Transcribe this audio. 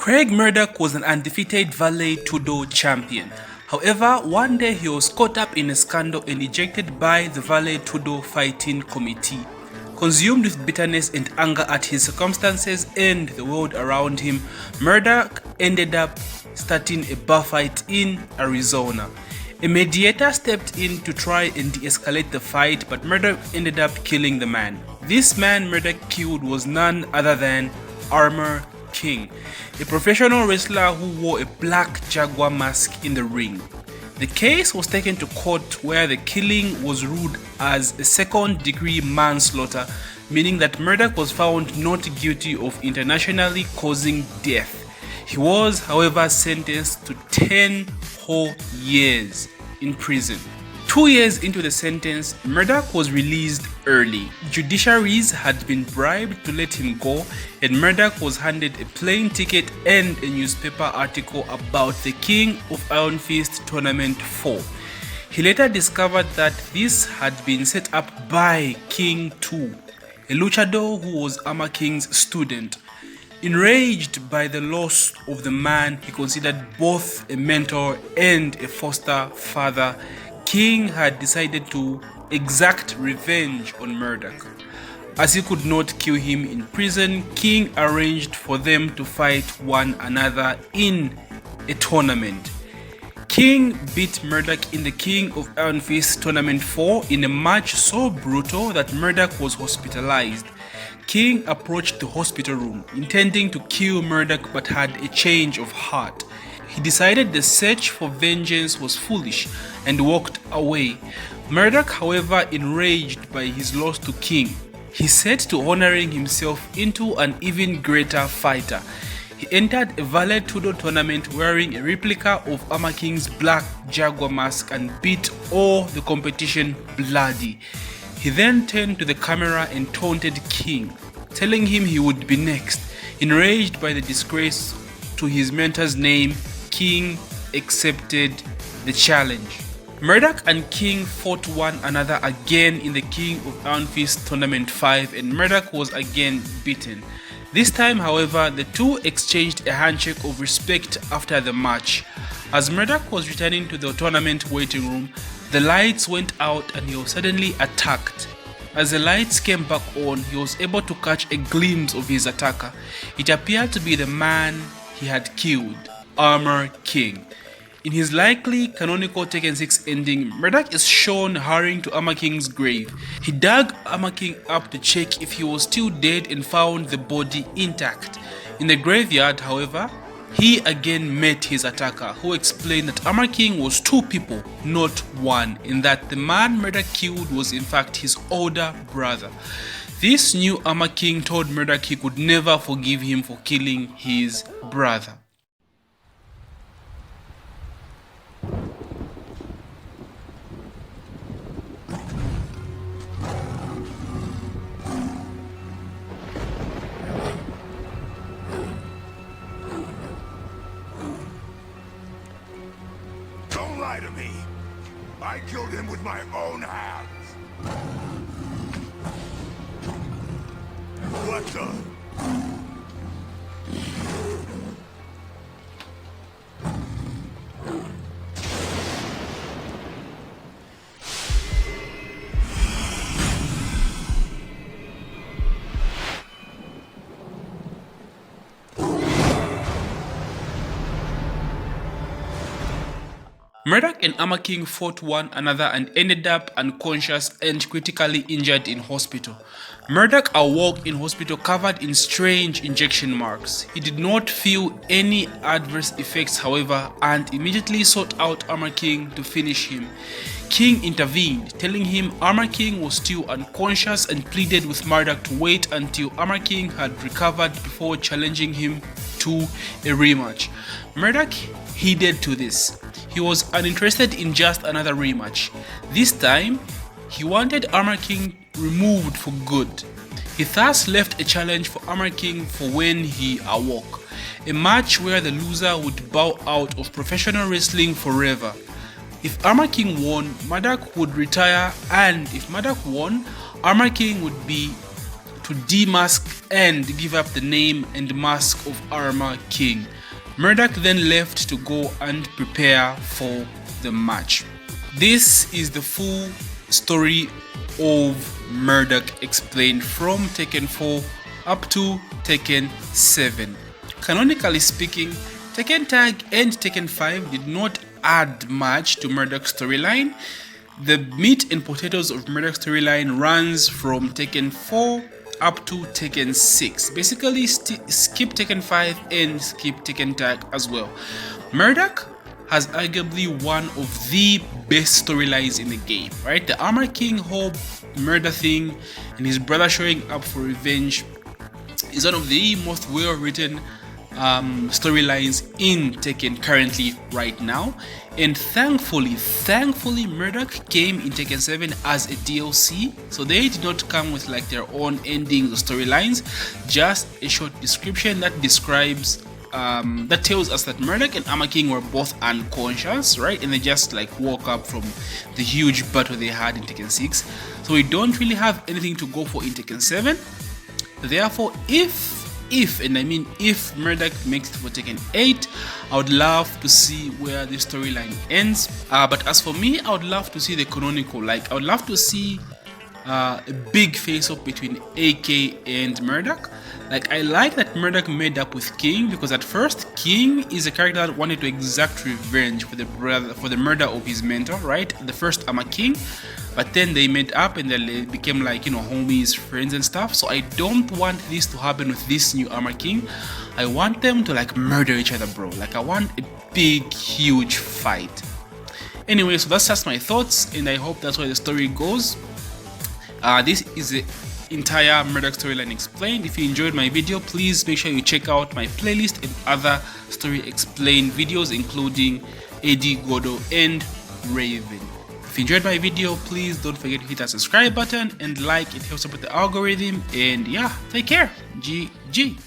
Craig Marduk was an undefeated Vale Tudo champion. However, one day he was caught up in a scandal and ejected by the Vale Tudo fighting committee. Consumed with bitterness and anger at his circumstances and the world around him, Marduk ended up starting a bar fight in Arizona. A mediator stepped in to try and de-escalate the fight, but Marduk ended up killing the man. This man Marduk killed was none other than Armor King, a professional wrestler who wore a black jaguar mask in the ring. The case was taken to court where the killing was ruled as a second-degree manslaughter, meaning that Marduk was found not guilty of internationally causing death. He was, however, sentenced to 10 whole years in prison. 2 years into the sentence, Marduk was released early. Judiciaries had been bribed to let him go, and Marduk was handed a plane ticket and a newspaper article about the King of Iron Fist Tournament 4. He later discovered that this had been set up by King 2, a luchador who was Armor King's student. Enraged by the loss of the man he considered both a mentor and a foster father, King had decided to exact revenge on Marduk. As he could not kill him in prison, King arranged for them to fight one another in a tournament. King beat Marduk in the King of Iron Fist Tournament 4 in a match so brutal that Marduk was hospitalized. King approached the hospital room, intending to kill Marduk but had a change of heart. He decided the search for vengeance was foolish and walked away. Marduk, however, enraged by his loss to King, he set to honoring himself into an even greater fighter. He entered a Vale Tudo tournament wearing a replica of Armor King's black jaguar mask and beat all the competition bloody. He then turned to the camera and taunted King, telling him he would be next. Enraged by the disgrace to his mentor's name, King accepted the challenge. Marduk and King fought one another again in the King of Iron Fist Tournament 5, and Marduk was again beaten. This time, however, the two exchanged a handshake of respect after the match. As Marduk was returning to the tournament waiting room, the lights went out and he was suddenly attacked. As the lights came back on, he was able to catch a glimpse of his attacker. It appeared to be the man he had killed, Armor King. In his likely canonical Tekken 6 ending, Marduk is shown hurrying to Armor King's grave. He dug Armor King up to check if he was still dead and found the body intact. In the graveyard, however, he again met his attacker, who explained that Armor King was two people, not one, and that the man Marduk killed was in fact his older brother. This new Armor King told Marduk he could never forgive him for killing his brother. Don't lie to me. I killed him with my own hands. What the? Marduk and Armor King fought one another and ended up unconscious and critically injured in hospital. Marduk awoke in hospital covered in strange injection marks. He did not feel any adverse effects, however, and immediately sought out Armor King to finish him. King intervened, telling him Armor King was still unconscious and pleaded with Marduk to wait until Armor King had recovered before challenging him to a rematch. Marduk heeded to this. He was uninterested in just another rematch. This time, he wanted Armor King removed for good. He thus left a challenge for Armor King for when he awoke, a match where the loser would bow out of professional wrestling forever. If Armor King won, Marduk would retire, and if Marduk won, Armor King would be to demask and give up the name and mask of Armor King. Marduk then left to go and prepare for the match. This is the full story of Marduk explained from Tekken 4 up to Tekken 7. Canonically speaking, Tekken Tag and Tekken 5 did not add much to Marduk's storyline. The meat and potatoes of Marduk's storyline runs from Tekken 4 up to Tekken 6. Basically, skip Tekken 5 and skip Tekken Tag as well. Marduk has arguably one of the best storylines in the game, right? The Armor King whole murder thing and his brother showing up for revenge is one of the most well-written storylines in Tekken currently right now. And thankfully Marduk came in Tekken 7 as a DLC, so they did not come with like their own endings or storylines, just a short description that describes that tells us that Marduk and Armor King were both unconscious, right? And they just like woke up from the huge battle they had in Tekken 6. So we don't really have anything to go for in Tekken 7. Therefore, if Marduk makes it for Tekken 8, I would love to see where the storyline ends. But as for me, I would love to see the canonical, like I would love to see a big face-off between AK and Marduk. Like, I like that Marduk made up with King, because at first King is a character that wanted to exact revenge for the murder of his mentor, right? The first Armor King. But then they made up and they became like, you know, homies, friends and stuff. So I don't want this to happen with this new Armor King. I want them to like murder each other, bro. Like, I want a big, huge fight. Anyway, so that's just my thoughts, and I hope that's where the story goes. This is the entire Marduk storyline explained. If you enjoyed my video, please make sure you check out my playlist and other story explained videos, including AD Godo and Raven. If you enjoyed my video, please don't forget to hit that subscribe button and like. It helps support the algorithm. And yeah, take care. GG.